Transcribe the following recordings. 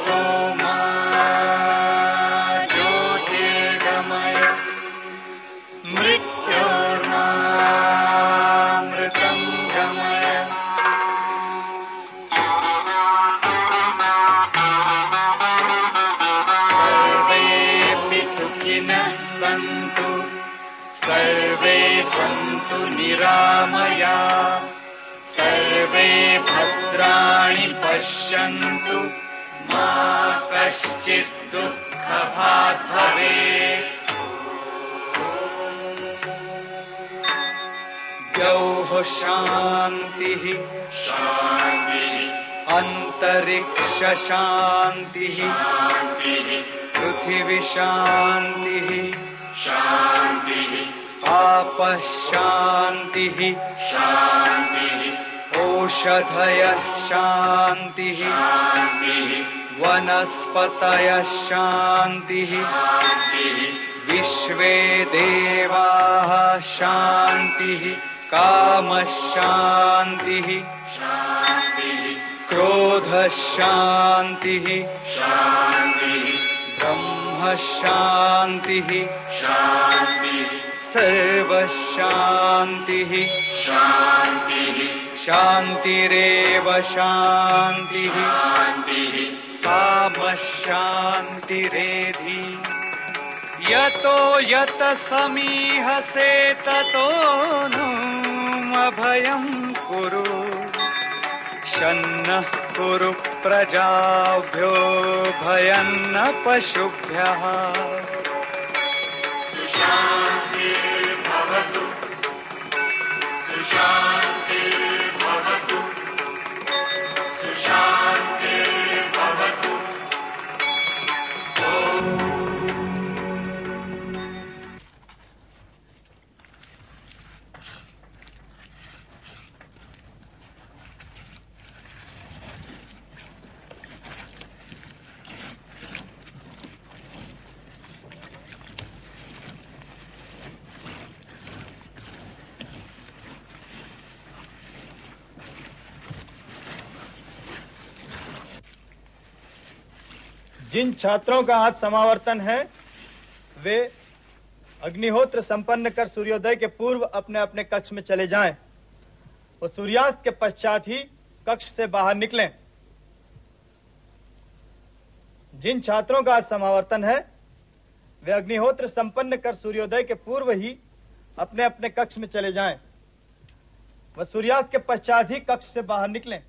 सोमा ज्योतिर्गमय मृत्योर्मामृतं गमय। सर्वेऽपि सुखिनः सन्तु सर्वे सन्तु निरामया सर्वे भद्राणि पश्यन्तु मा कश्चित् दुःखभाग् भवेत्। द्यौः शान्तिः शान्तिः अन्तरिक्ष शान्तिः पृथिवी शान्तिः शान्तिः आपः शान्तिः शान्तिः ओषधयः शान्तिः शान्तिः वनस्पतयः शान्तिः शान्तिः विश्वे देवाः शान्तिः कामः शान्तिः शान्तिः क्रोधः शान्तिः शान्तिः ब्रह्म शान्तिः शान्तिः सर्वशान्तिः शान्तिः शान्तिरेव शान्तिः शान्तिः साम शान्तिरेधि। यतो यत समीहसे ततो नो अभयं कुरु शन्नः कुरु प्रजाभ्यो भयं न पशुभ्यः। सुशान्तिर्भवतु सुशान्तिर्भवतु सुशान्तिर्भवतु। जिन छात्रों का आज समावर्तन है वे अग्निहोत्र संपन्न कर सूर्योदय के पूर्व अपने अपने कक्ष में चले जाएं और सूर्यास्त के पश्चात ही कक्ष से बाहर निकलें। जिन छात्रों का आज समावर्तन है वे अग्निहोत्र संपन्न कर सूर्योदय के पूर्व ही अपने अपने कक्ष में चले जाएं व सूर्यास्त के पश्चात ही कक्ष से बाहर निकलें।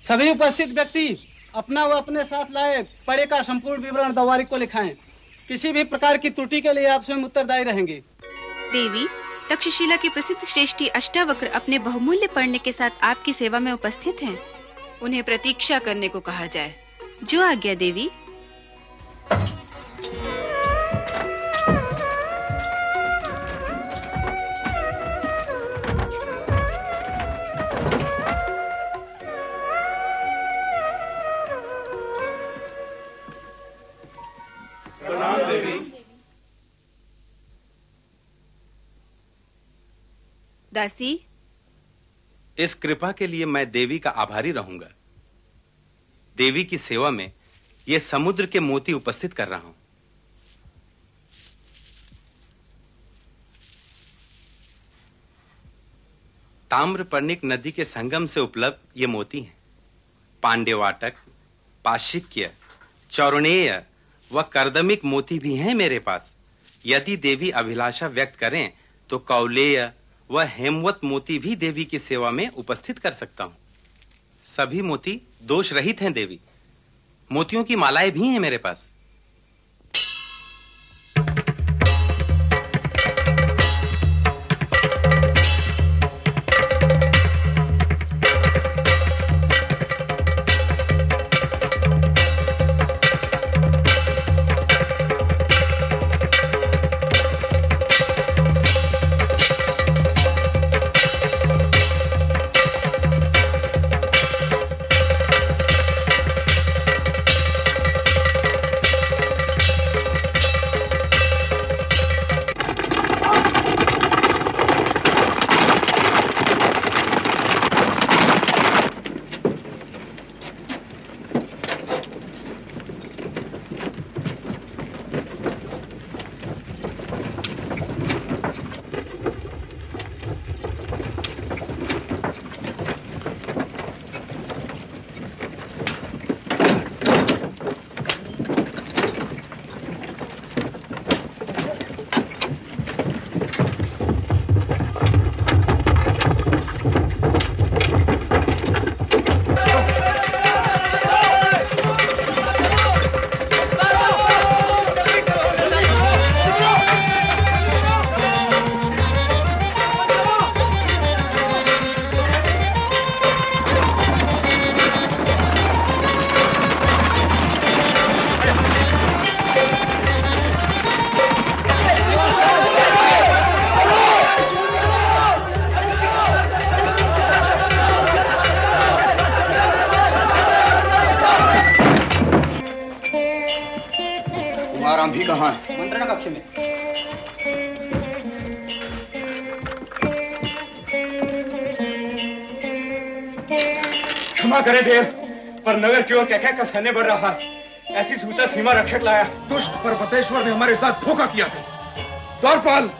सभी उपस्थित व्यक्ति अपना व अपने साथ लाए पढ़े का संपूर्ण विवरण दवारिक को लिखाएं। किसी भी प्रकार की त्रुटि के लिए आप स्वयं उत्तरदायी रहेंगे। देवी, तक्षशिला की प्रसिद्ध श्रेष्ठी अष्टावक्र अपने बहुमूल्य पढ़ने के साथ आपकी सेवा में उपस्थित हैं। उन्हें प्रतीक्षा करने को कहा जाए। जो आज्ञा देवी। दासी, इस कृपा के लिए मैं देवी का आभारी रहूंगा। देवी की सेवा में ये समुद्र के मोती उपस्थित कर रहा हूं। ताम्रपर्णिक नदी के संगम से उपलब्ध ये मोती हैं। पांड्यवाटक, पाशिक्य, चौर्णेय व कर्दमिक मोती भी हैं मेरे पास। यदि देवी अभिलाषा व्यक्त करें तो कौलेय व हेमवत मोती भी देवी की सेवा में उपस्थित कर सकता हूं। सभी मोती दोष रहित हैं देवी। मोतियों की मालाएं भी हैं मेरे पास। कक्ष में। क्षमा करें देव, पर नगर की ओर क्या का सैन्य बढ़ रहा है। ऐसी सूचना सीमा रक्षक लाया। दुष्ट पर्वतेश्वर ने हमारे साथ धोखा किया है। द्वारपाल,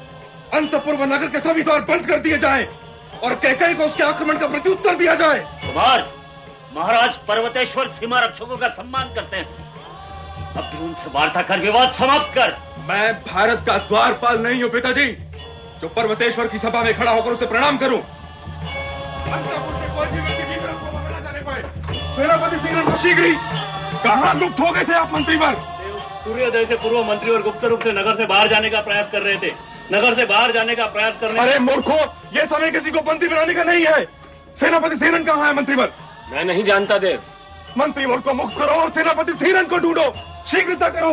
अंतपुर व नगर के सभी द्वार बंद कर दिए जाएं और कैकेयी को उसके आक्रमण का प्रत्युत्तर दिया जाए। कुमार, महाराज पर्वतेश्वर सीमा रक्षकों का सम्मान करते हैं। अब भी उनसे वार्ता कर विवाद समाप्त कर। मैं भारत का द्वारपाल नहीं हूँ पिताजी, जो पर्वतेश्वर की सभा में खड़ा होकर उसे प्रणाम करूं। अंतपुर से कोई भी व्यक्ति भीतर को न जाने पाए। सेनापति सीरन को शीघ्र ही। कहाँ लुप्त हो गए थे आप मंत्रीवर? सूर्योदय से पूर्व मंत्री और गुप्त रूप से नगर से बाहर जाने का प्रयास कर रहे थे। नगर से बाहर जाने का प्रयास करने। अरे मूर्खों, ये समय किसी को बंदी बनाने का नहीं है। सेनापति सीरन कहाँ है मंत्रीवर? मैं नहीं जानता देव। मंत्रीवर को मुक्त करो और सेनापति सीरन को ढूंढो। शीघ्रता करो।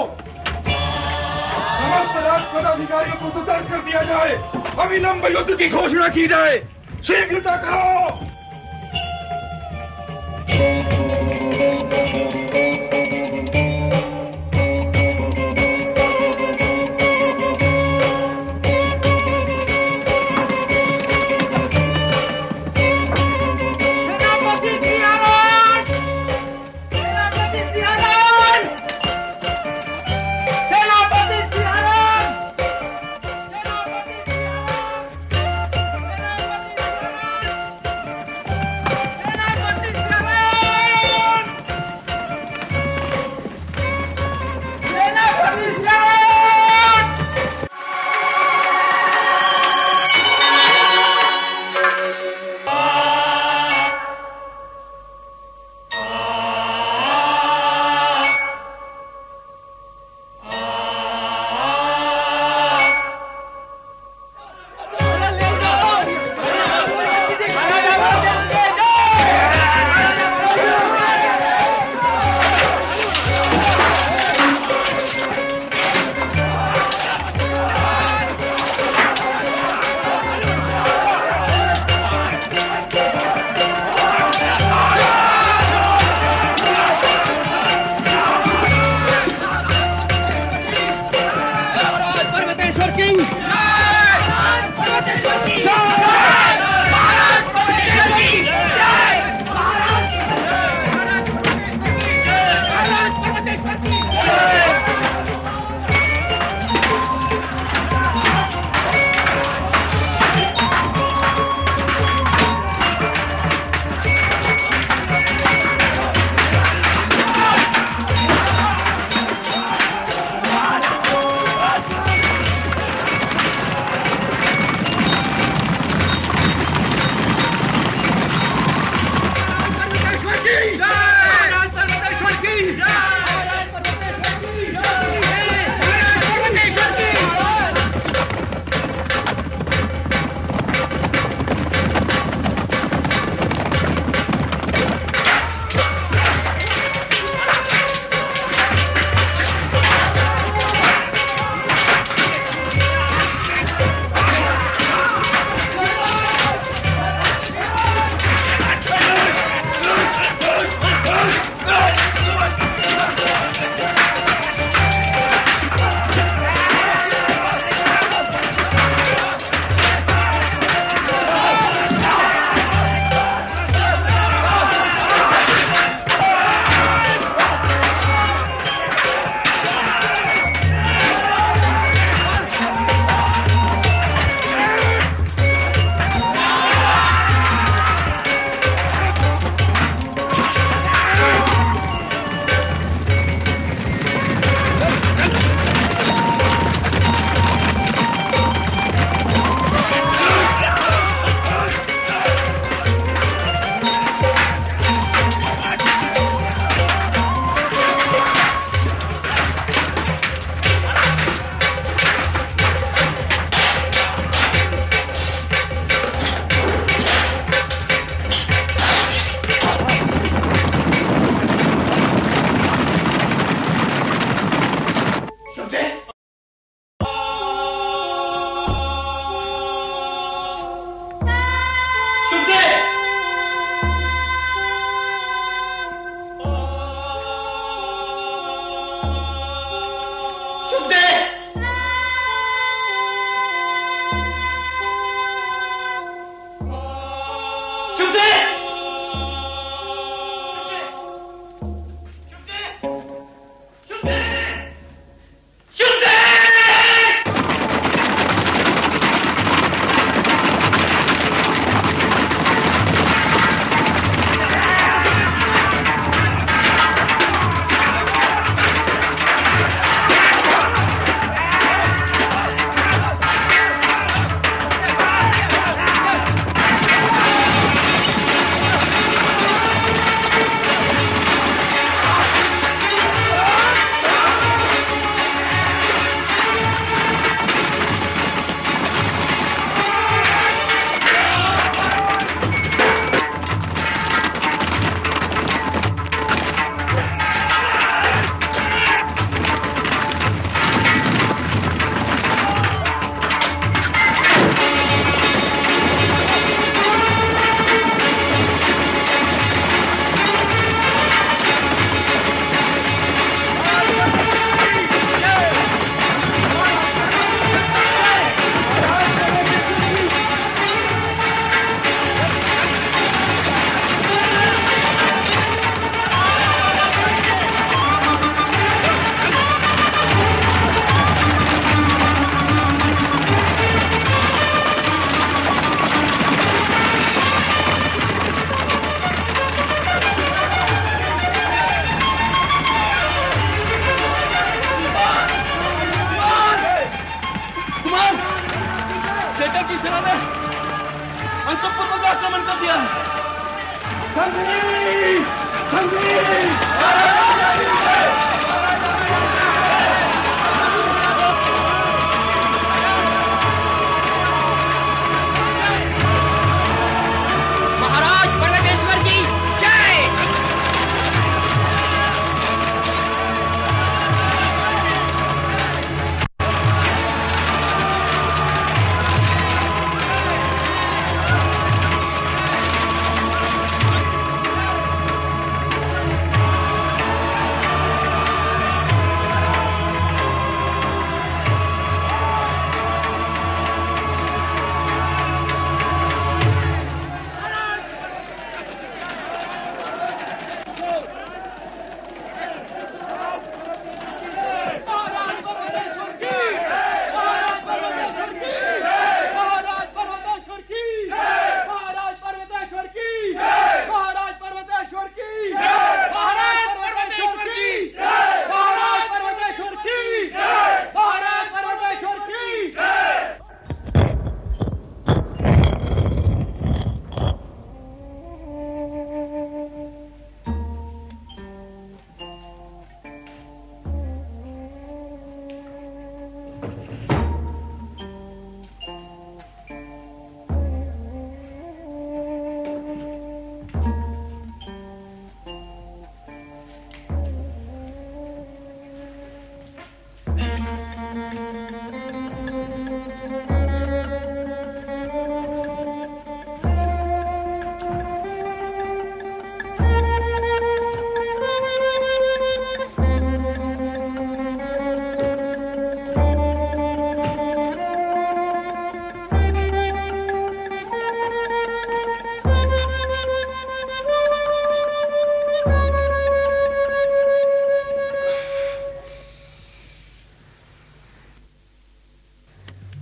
समस्त राज पदाधिकारियों को सतर्क कर दिया जाए। अविलंब युद्ध की घोषणा की जाए। शीघ्रता करो।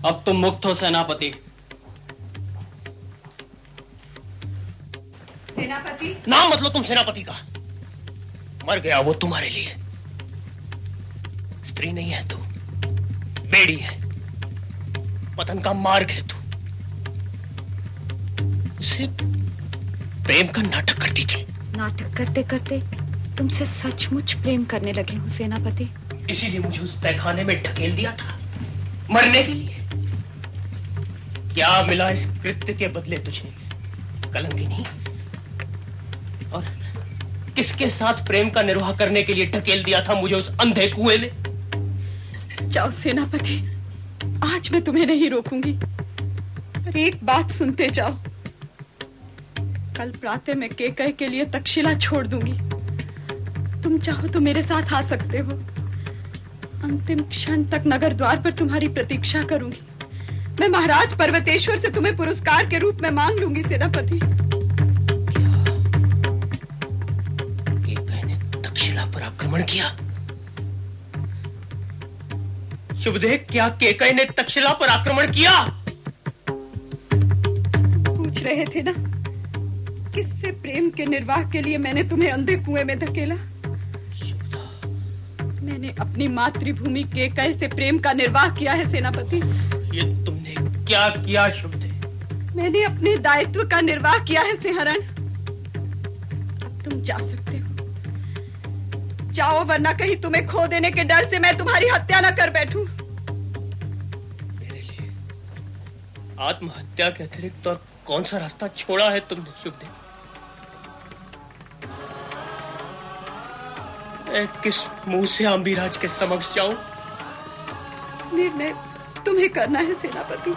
अब तुम मुक्त हो सेनापति। सेनापति? नाम मत लो तुम सेनापति का। मर गया वो तुम्हारे लिए। स्त्री नहीं है तू, बेड़ी है, पतन का मार्ग है तू। उससे प्रेम का नाटक करती थी। नाटक करते करते तुमसे सचमुच प्रेम करने लगी हूँ सेनापति। इसीलिए मुझे उस तहखाने में ढकेल दिया था, मरने के लिए। क्या मिला इस कृत्य के बदले तुझे? कलंकिनी। और किसके साथ प्रेम का निर्वाह करने के लिए ढकेल दिया था मुझे उस अंधे कुएं में? जाओ सेनापति, आज मैं तुम्हें नहीं रोकूंगी, पर एक बात सुनते जाओ। कल प्रातः मैं केकय के लिए तक्षशिला छोड़ दूंगी। तुम चाहो तो मेरे साथ आ सकते हो। अंतिम क्षण तक नगर द्वार पर तुम्हारी प्रतीक्षा करूंगी। मैं महाराज पर्वतेश्वर से तुम्हें पुरस्कार के रूप में मांग लूंगी सेनापति। केकय ने तक्षशिला पर आक्रमण किया? शुभदेव, क्या केकय ने तक्षशिला पर आक्रमण किया? पूछ रहे थे ना किससे प्रेम के निर्वाह के लिए मैंने तुम्हें अंधे कुएं में धकेला। मैंने अपनी मातृभूमि केकय से प्रेम का निर्वाह किया है सेनापति। ये तुमने क्या किया शुभदेव? मैंने अपने दायित्व का निर्वाह किया है सिंहरण। अब तुम जा सकते हो। जाओ, वरना कहीं तुम्हें खो देने के डर से मैं तुम्हारी हत्या न कर बैठूं। मेरे लिए आत्महत्या के अतिरिक्त और कौन सा रास्ता छोड़ा है तुमने शुभदेव? मैं किस मुंह से अम्बिराज के समक्ष जाऊं? निर्णय तुम्हें करना है सेनापति।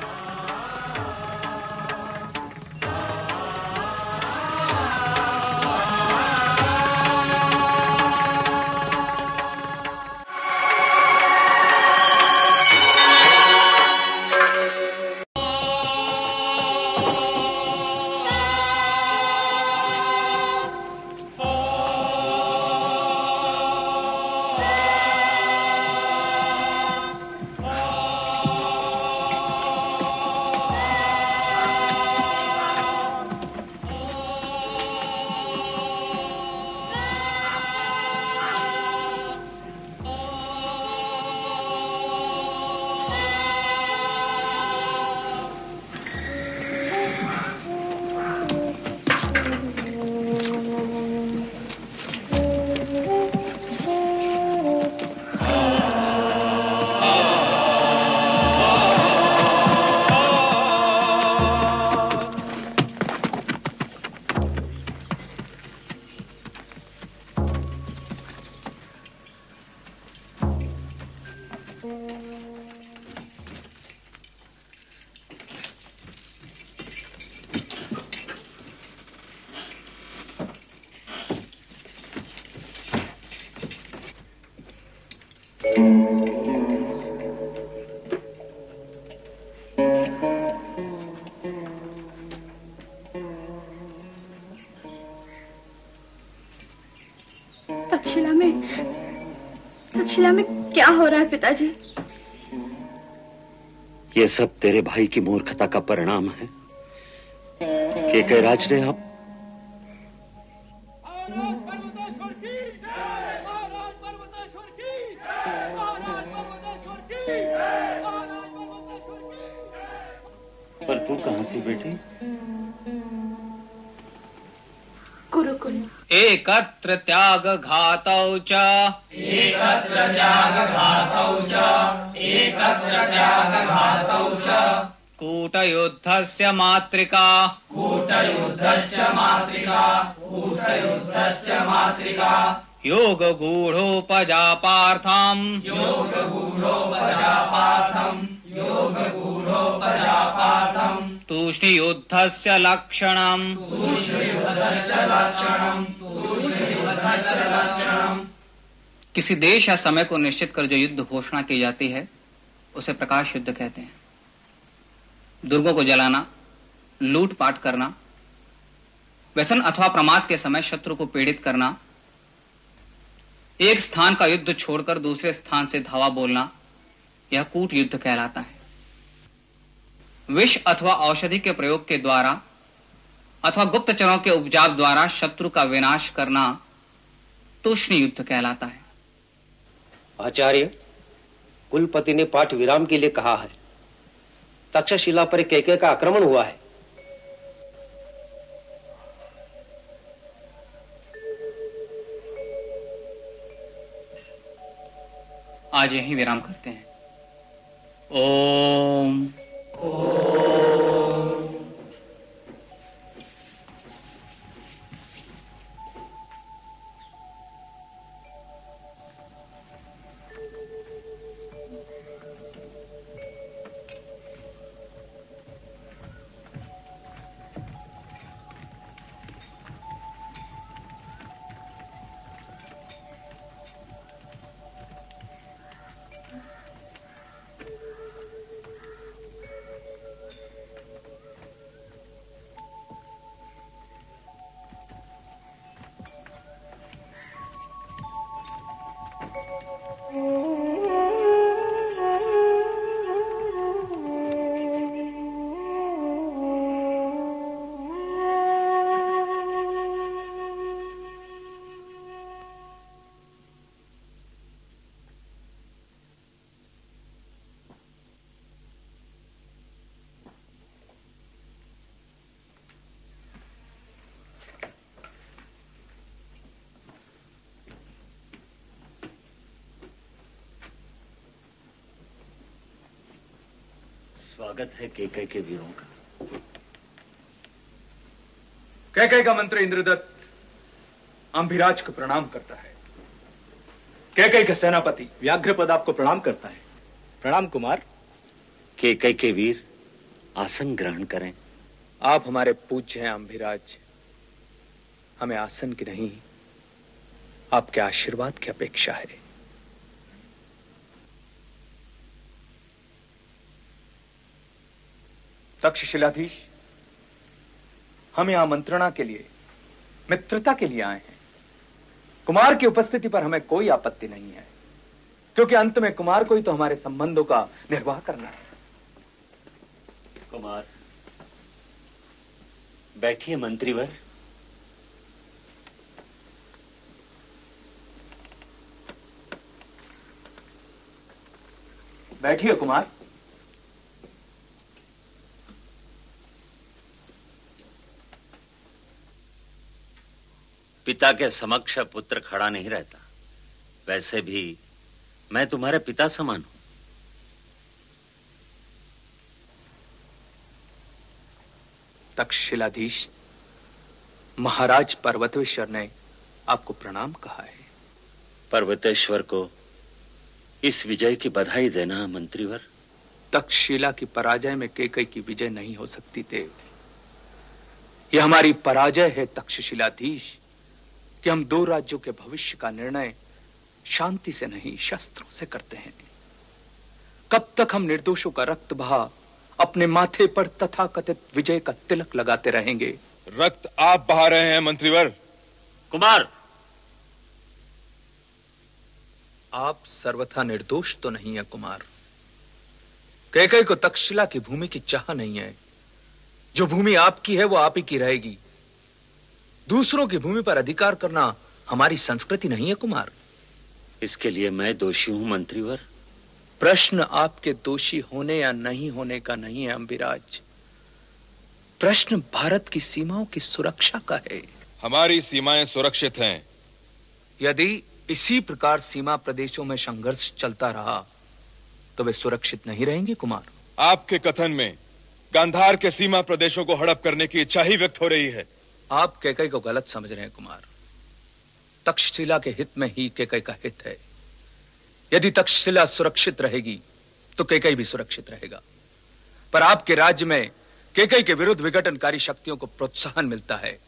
तक्षशिला में क्या हो रहा है पिताजी? ये सब तेरे भाई की मूर्खता का परिणाम है। केकय राज ने अब पर तू कहाँ थी बेटी? गुरुकुल। एकत्र त्याग घातौ च एकत्र त्याग घातौ च एकत्र त्याग घातौ च कूटयुद्धस्य मातृका कूटयुद्धस्य मातृका कूटयुद्धस्य मातृका योगगूढोपजापार्थम् योगगूढोपजापार्थम् योगगूढोपजापार्थम् तूष्णीयुद्धस्य लक्षणम् तूष्णीयुद्धस्य लक्षणम् तूष्णीयुद्धस्य लक्षणम्। किसी देश या समय को निश्चित कर जो युद्ध घोषणा की जाती है उसे प्रकाश युद्ध कहते हैं। दुर्गों को जलाना, लूटपाट करना, व्यसन अथवा प्रमाद के समय शत्रु को पीड़ित करना, एक स्थान का युद्ध छोड़कर दूसरे स्थान से धावा बोलना, यह कूट युद्ध कहलाता है। विष अथवा औषधि के प्रयोग के द्वारा अथवा गुप्तचरों के उपजाव द्वारा शत्रु का विनाश करना तूष्णी युद्ध कहलाता है। आचार्य, कुलपति ने पाठ विराम के लिए कहा है। तक्षशिला पर केकय का आक्रमण हुआ है। आज यहीं विराम करते हैं। ओम स्वागत है केकई के वीरों का। कैकई का मंत्री इंद्रदत्त अंभिराज को प्रणाम करता है। कैकई का सेनापति व्याघ्रपद आपको प्रणाम करता है। प्रणाम कुमार। केकई के वीर आसन ग्रहण करें। आप हमारे पूज्य हैं अंभिराज। हमें आसन की नहीं, आपके आशीर्वाद की अपेक्षा है। तक्षशिलाधीश, हम यहां मंत्रणा के लिए, मित्रता के लिए आए हैं। कुमार की उपस्थिति पर हमें कोई आपत्ति नहीं है, क्योंकि अंत में कुमार को ही तो हमारे संबंधों का निर्वाह करना है। कुमार, बैठिए मंत्रीवर। बैठिए कुमार। पिता के समक्ष पुत्र खड़ा नहीं रहता। वैसे भी मैं तुम्हारे पिता समान हूं। तक्षशिलाधीश, महाराज पर्वतेश्वर ने आपको प्रणाम कहा है। पर्वतेश्वर को इस विजय की बधाई देना मंत्रीवर। तक्षशिला की पराजय में केकई की विजय नहीं हो सकती देव। यह हमारी पराजय है तक्षशिलाधीश, कि हम दो राज्यों के भविष्य का निर्णय शांति से नहीं, शस्त्रों से करते हैं। कब तक हम निर्दोषों का रक्त बहा अपने माथे पर तथाकथित विजय का तिलक लगाते रहेंगे? रक्त आप बहा रहे हैं मंत्रीवर। कुमार, आप सर्वथा निर्दोष तो नहीं है कुमार। कैकई को तक्षशिला की भूमि की चाह नहीं है। जो भूमि आपकी है वो आप ही की रहेगी। दूसरों की भूमि पर अधिकार करना हमारी संस्कृति नहीं है कुमार। इसके लिए मैं दोषी हूं मंत्रीवर। प्रश्न आपके दोषी होने या नहीं होने का नहीं है अंभिराज। प्रश्न भारत की सीमाओं की सुरक्षा का है। हमारी सीमाएं सुरक्षित हैं। यदि इसी प्रकार सीमा प्रदेशों में संघर्ष चलता रहा तो वे सुरक्षित नहीं रहेंगे कुमार। आपके कथन में गांधार के सीमा प्रदेशों को हड़प करने की इच्छा ही व्यक्त हो रही है। आप कैकई को गलत समझ रहे हैं कुमार। तक्षशिला के हित में ही कैकई का हित है। यदि तक्षशिला सुरक्षित रहेगी तो कैकई भी सुरक्षित रहेगा। पर आपके राज्य में कैकई के विरुद्ध विघटनकारी शक्तियों को प्रोत्साहन मिलता है,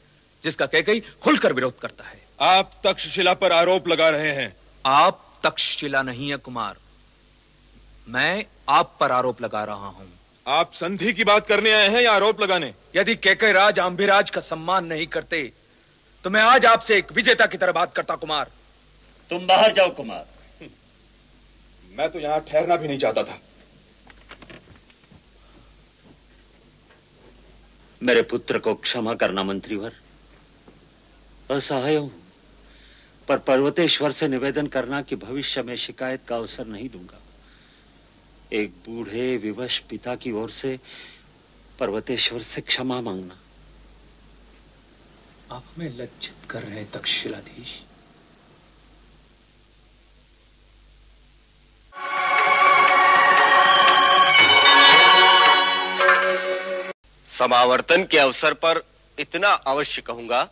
जिसका कैकई खुलकर विरोध करता है। आप तक्षशिला पर आरोप लगा रहे हैं। आप तक्षशिला नहीं है कुमार, मैं आप पर आरोप लगा रहा हूं। आप संधि की बात करने आए हैं या आरोप लगाने? यदि कैकई राज अंभिराज का सम्मान नहीं करते तो मैं आज आपसे एक विजेता की तरह बात करता कुमार। तुम बाहर जाओ कुमार। मैं तो यहां ठहरना भी नहीं चाहता था। मेरे पुत्र को क्षमा करना मंत्रीवर। असहाय हूं, पर पर्वतेश्वर से निवेदन करना कि भविष्य में शिकायत का अवसर नहीं दूंगा। एक बूढ़े विवश पिता की ओर से पर्वतेश्वर से क्षमा मांगना। आप हमें लज्जित कर रहे हैं तक्षशिलाधीश। समावर्तन के अवसर पर इतना अवश्य कहूंगा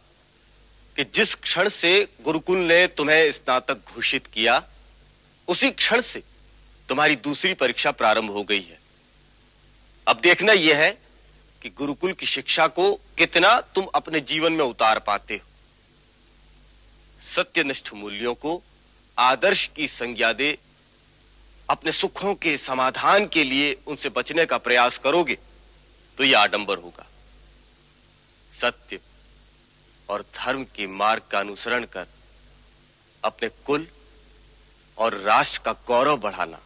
कि जिस क्षण से गुरुकुल ने तुम्हें स्नातक घोषित किया, उसी क्षण से तुम्हारी दूसरी परीक्षा प्रारंभ हो गई है। अब देखना यह है कि गुरुकुल की शिक्षा को कितना तुम अपने जीवन में उतार पाते हो। सत्यनिष्ठ मूल्यों को आदर्श की संज्ञा दे अपने सुखों के समाधान के लिए उनसे बचने का प्रयास करोगे तो यह आडंबर होगा। सत्य और धर्म के मार्ग का अनुसरण कर अपने कुल और राष्ट्र का गौरव बढ़ाना,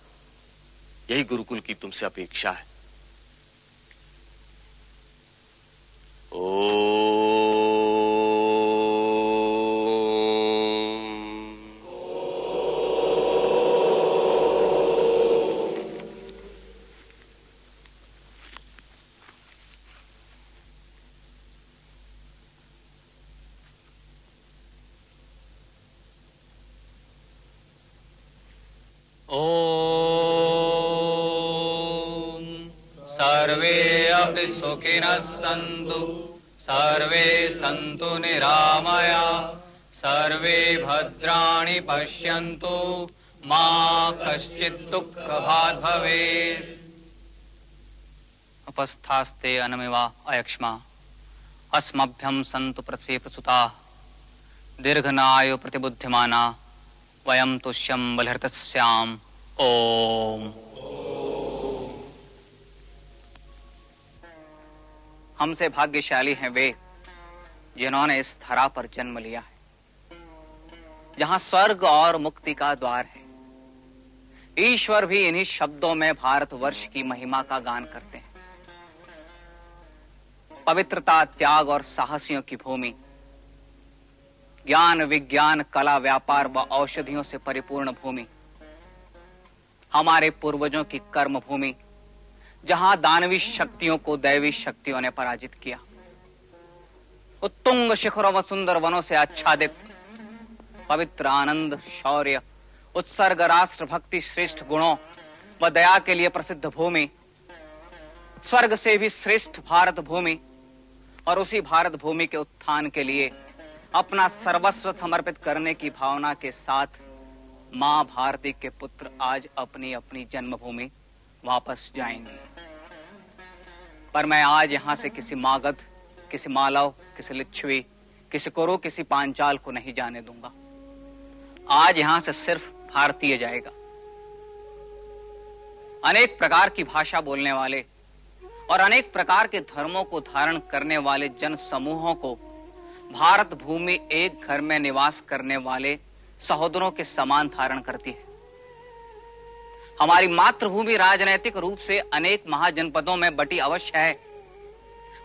यही गुरुकुल की तुमसे अपेक्षा है। सर्वेऽपि सुखिनः सन्तु सर्वे सन्तु निरामया सर्वे भद्राणि पश्यन्तु मा कश्चित् दुःखभाग् भवेत्। उपस्थास्ते अनमिवा अयक्ष्मा अस्मभ्यं सन्तु पृथ्वी प्रसुताः दीर्घनायु प्रतिबुद्धिमाना वयं तुष्यं बलहृतस्याम्। ओम। हमसे भाग्यशाली हैं वे जिन्होंने इस धरा पर जन्म लिया है जहां स्वर्ग और मुक्ति का द्वार है। ईश्वर भी इन्हीं शब्दों में भारतवर्ष की महिमा का गान करते हैं। पवित्रता, त्याग और साहसियों की भूमि, ज्ञान, विज्ञान, कला, व्यापार व औषधियों से परिपूर्ण भूमि, हमारे पूर्वजों की कर्म भूमि, जहां दानवी शक्तियों को दैवी शक्तियों ने पराजित किया। उत्तुंग शिखरों व सुंदर वनों से आच्छादित पवित्र आनंद, शौर्य, उत्सर्ग, राष्ट्र भक्ति, श्रेष्ठ गुणों व दया के लिए प्रसिद्ध भूमि, स्वर्ग से भी श्रेष्ठ भारत भूमि और उसी भारत भूमि के उत्थान के लिए अपना सर्वस्व समर्पित करने की भावना के साथ मां भारती के पुत्र आज अपनी अपनी जन्मभूमि वापस जाएंगे। पर मैं आज यहां से किसी मागध, किसी मालव, किसी लिच्छवी, किसी कुरु, किसी पांचाल को नहीं जाने दूंगा। आज यहां से सिर्फ भारतीय जाएगा। अनेक प्रकार की भाषा बोलने वाले और अनेक प्रकार के धर्मों को धारण करने वाले जन समूहों को भारत भूमि एक घर में निवास करने वाले सहोदरों के समान धारण करती है। हमारी मातृभूमि राजनैतिक रूप से अनेक महाजनपदों में बटी अवश्य है,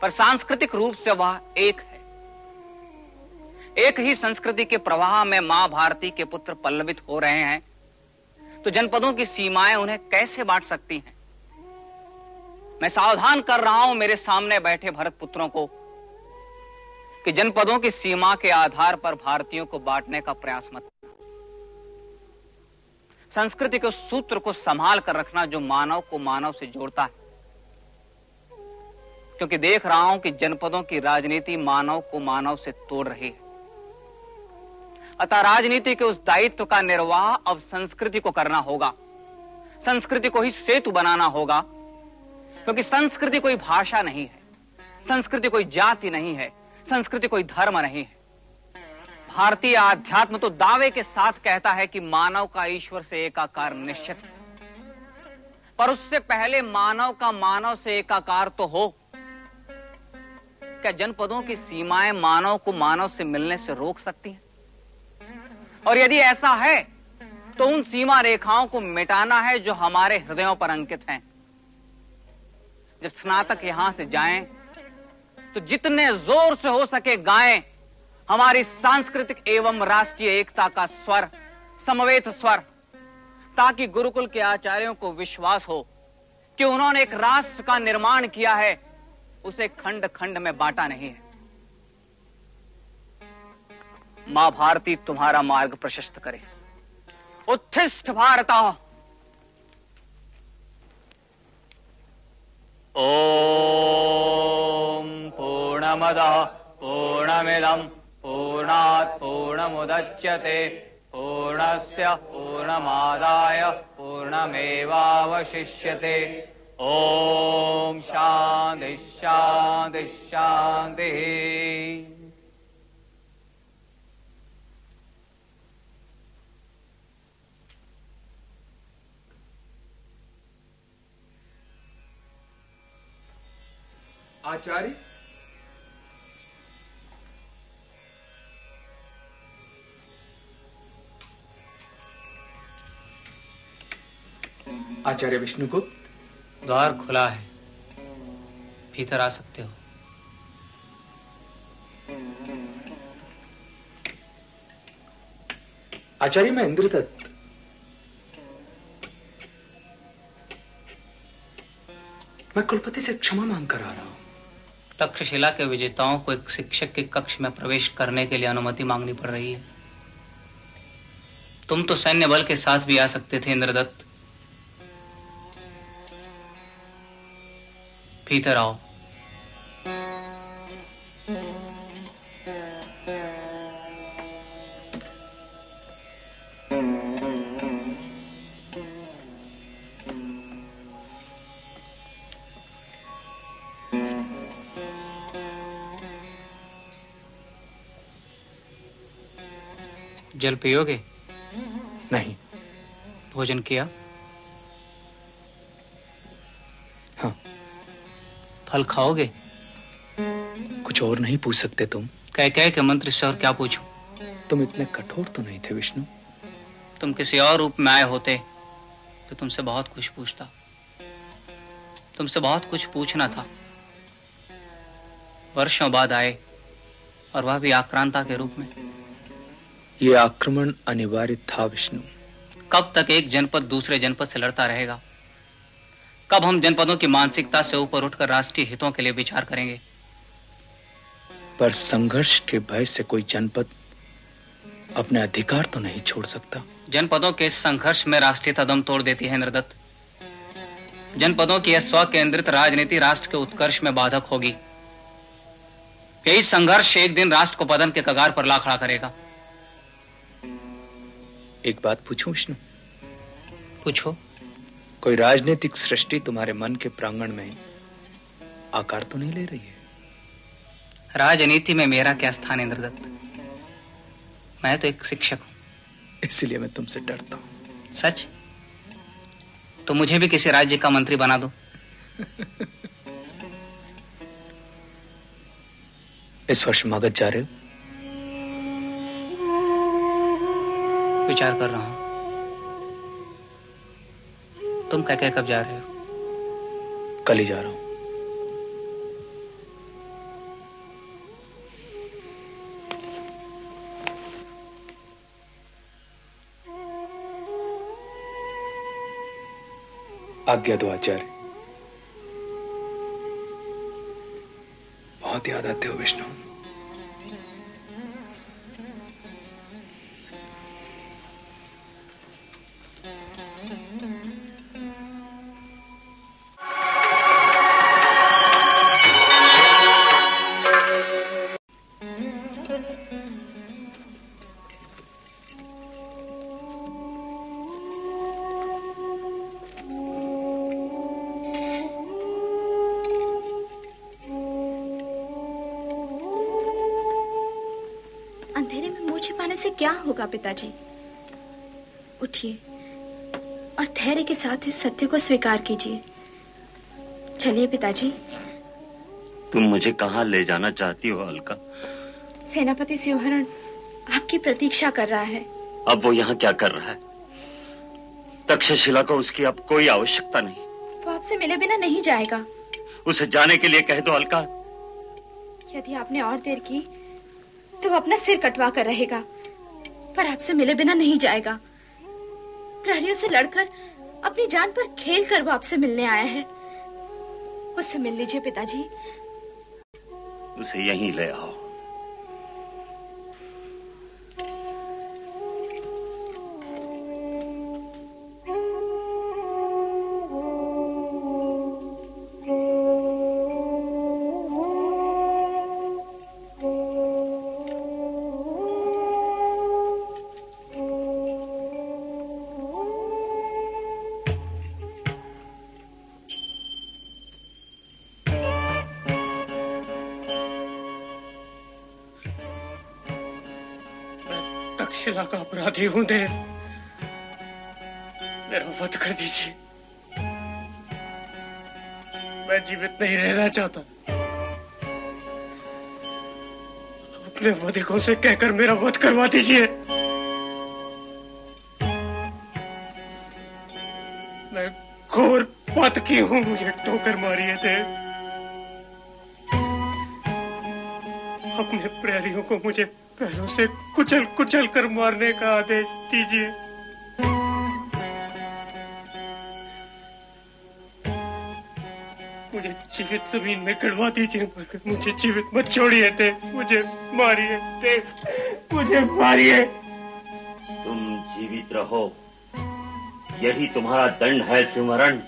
पर सांस्कृतिक रूप से वह एक है। एक ही संस्कृति के प्रवाह में मां भारती के पुत्र पल्लवित हो रहे हैं, तो जनपदों की सीमाएं उन्हें कैसे बांट सकती हैं? मैं सावधान कर रहा हूं मेरे सामने बैठे भरत पुत्रों को कि जनपदों की सीमा के आधार पर भारतीयों को बांटने का प्रयास मत। संस्कृति के सूत्र को संभाल कर रखना जो मानव को मानव से जोड़ता है, क्योंकि देख रहा हूं कि जनपदों की राजनीति मानव को मानव से तोड़ रही है। अतः राजनीति के उस दायित्व का निर्वाह अब संस्कृति को करना होगा। संस्कृति को ही सेतु बनाना होगा, क्योंकि संस्कृति कोई भाषा नहीं है, संस्कृति कोई जाति नहीं है, संस्कृति कोई धर्म नहीं है। भारतीय आध्यात्म तो दावे के साथ कहता है कि मानव का ईश्वर से एकाकार निश्चित है, पर उससे पहले मानव का मानव से एकाकार तो हो। क्या जनपदों की सीमाएं मानव को मानव से मिलने से रोक सकती हैं? और यदि ऐसा है तो उन सीमा रेखाओं को मिटाना है जो हमारे हृदयों पर अंकित हैं। जब स्नातक यहां से जाएं तो जितने जोर से हो सके गाएं हमारी सांस्कृतिक एवं राष्ट्रीय एकता का स्वर, समवेत स्वर, ताकि गुरुकुल के आचार्यों को विश्वास हो कि उन्होंने एक राष्ट्र का निर्माण किया है, उसे खंड खंड में बांटा नहीं है। मां भारती तुम्हारा मार्ग प्रशस्त करे। उत्थिष्ठ भारता। ओम पूर्णमदः पूर्णमिदं पूर्णात् पूर्णमुदच्यते पूर्णस्य पूर्णमादाय पूर्णमेवावशिष्यते। ओम शांति शांति शांति। आचार्य, आचार्य विष्णुगुप्त। द्वार खुला है, भीतर आ सकते हो। आचार्य, मैं इंद्रदत्त। मैं कुलपति से क्षमा मांग कर आ रहा हूं। तक्षशिला के विजेताओं को एक शिक्षक के कक्ष में प्रवेश करने के लिए अनुमति मांगनी पड़ रही है। तुम तो सैन्य बल के साथ भी आ सकते थे इंद्रदत्त। भीतर आओ। जल पियोगे? नहीं। भोजन किया? हाँ। फल खाओगे? कुछ और नहीं पूछ सकते तुम? कह के मंत्री से और क्या पूछूं? तुम इतने कठोर तो नहीं थे विष्णु। तुम किसी और रूप में आए होते तो तुमसे बहुत कुछ पूछता। तुमसे बहुत कुछ पूछना था। वर्षों बाद आए और वह भी आक्रांता के रूप में। ये आक्रमण अनिवार्य था विष्णु। कब तक एक जनपद दूसरे जनपद से लड़ता रहेगा? कब हम जनपदों की मानसिकता से ऊपर उठकर राष्ट्रीय हितों के लिए विचार करेंगे? पर संघर्ष के भय से कोई जनपद अपने अधिकार तो नहीं छोड़ सकता। जनपदों के इस संघर्ष में राष्ट्रीयता दम तोड़ देती है इंद्रदत्त। जनपदों की यह स्व केंद्रित राजनीति राष्ट्र के उत्कर्ष में बाधक होगी। यही संघर्ष एक दिन राष्ट्र को पतन के कगार पर ला खड़ा करेगा। एक बात पूछूं विष्णु? पूछो। कोई राजनीतिक सृष्टि तुम्हारे मन के प्रांगण में आकार तो नहीं ले रही है? राजनीति में मेरा क्या स्थान इंद्रदत्त? मैं तो एक शिक्षक हूं। इसलिए मैं तुमसे डरता हूं। सच? तो मुझे भी किसी राज्य का मंत्री बना दो। इस वर्ष मगध जा रहे हो? विचार कर रहा हूं। तुम कह कब जा रहे हो? कल ही जा रहा हूं। आज्ञा दो आचार्य। बहुत याद आते हो विष्णु। अंधेरे में मुंह छिपाने से क्या होगा पिताजी? उठिए और धैर्य के साथ इस सत्य को स्वीकार कीजिए। चलिए पिताजी। तुम मुझे कहाँ ले जाना चाहती हो अलका? सेनापति शिवहरण आपकी प्रतीक्षा कर रहा है। अब वो यहाँ क्या कर रहा है? तक्षशिला को उसकी अब कोई आवश्यकता नहीं। वो आपसे मिले बिना नहीं जाएगा। उसे जाने के लिए कह दो अलका। यदि आपने और देर की तो वो अपना सिर कटवा कर रहेगा, पर आपसे मिले बिना नहीं जाएगा। प्रहरियों से लड़कर अपनी जान पर खेल कर वो आपसे मिलने आया है। उससे मिल लीजिए पिताजी। उसे यहीं ले आओ। तक्षशिला का अपराधी हूं देव, मेरा वध कर दीजिए। मैं जीवित नहीं रहना चाहता। अपने वधिकों से कहकर मेरा वध करवा दीजिए। मैं घोर पातकी हूं, मुझे ठोकर मारिए देव। अपने प्रहरियों को मुझे पैरों से कुचल कुचल कर मारने का आदेश दीजिए। मुझे जीवित जमीन में गड़वा दीजिए, मगर मुझे जीवित मत छोड़िए देव। मुझे मारिए देव, मुझे मारिए। तुम जीवित रहो, यही तुम्हारा दंड है सिमरण।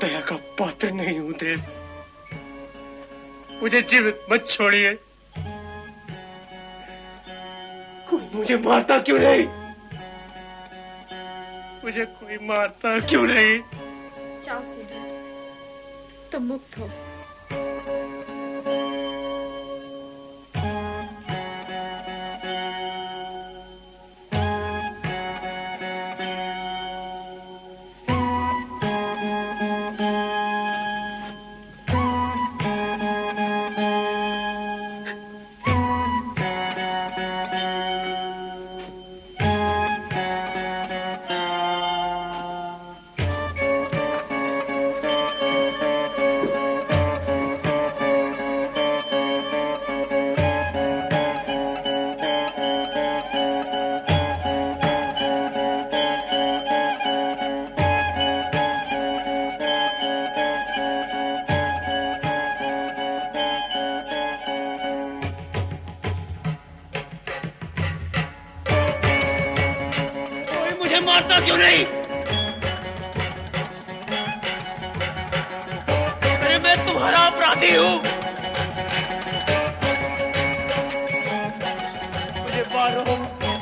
दया का पात्र नहीं हूं देव। मुझे जीवित मत छोड़िए। कोई मुझे मारता क्यों नहीं? मुझे कोई मारता क्यों नहीं? जाओ सेना, तुम मुक्त हो। मारता क्यों नहीं? अरे मैं तुम्हारा अपराधी हूं। मुझे मारो,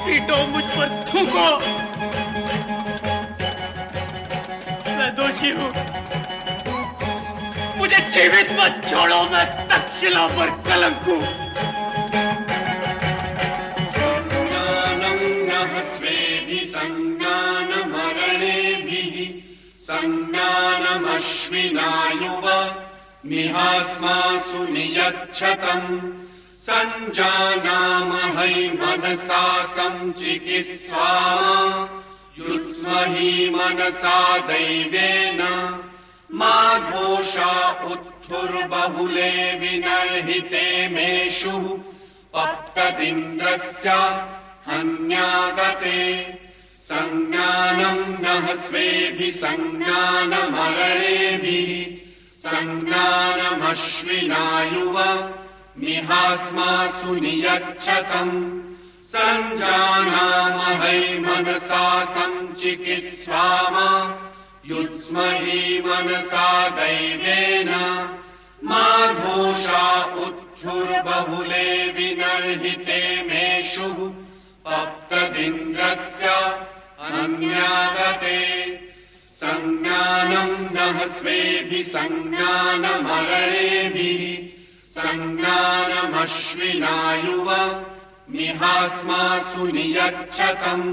पीटो, मुझ पर थूको। मैं दोषी हूं। मुझे जीवित मत छोड़ो। मैं तक्षशिला पर कलंक हूं। संज्ञानमश्विनायुव मिहास्मासु नियच्छतम् सञ्जानामहै मनसा संचिकित्सा युत्स्महि मनसा दैवेन मा घोषा उत्थुर्बहुले विनर्हिते मेषु पप्तदिन्द्रस्य हन्यागते संज्ञानम् नः स्वेभिः संज्ञानमरणेभिः संज्ञानमश्विनायुव मिहास्मासु नियच्छतम् सञ्जानामहै मनसा संचिकित्स्वामा युत्स्महि मनसा दैवेन मा घोषा उत्थुर्बहुले विनर्हिते मेषु पप्तदिन्द्रस्य अन्यागते संज्ञानम् नः स्वेभिः संज्ञानमरणेभिः संज्ञानमश्विनायुव मिहास्मासु नियच्छतम्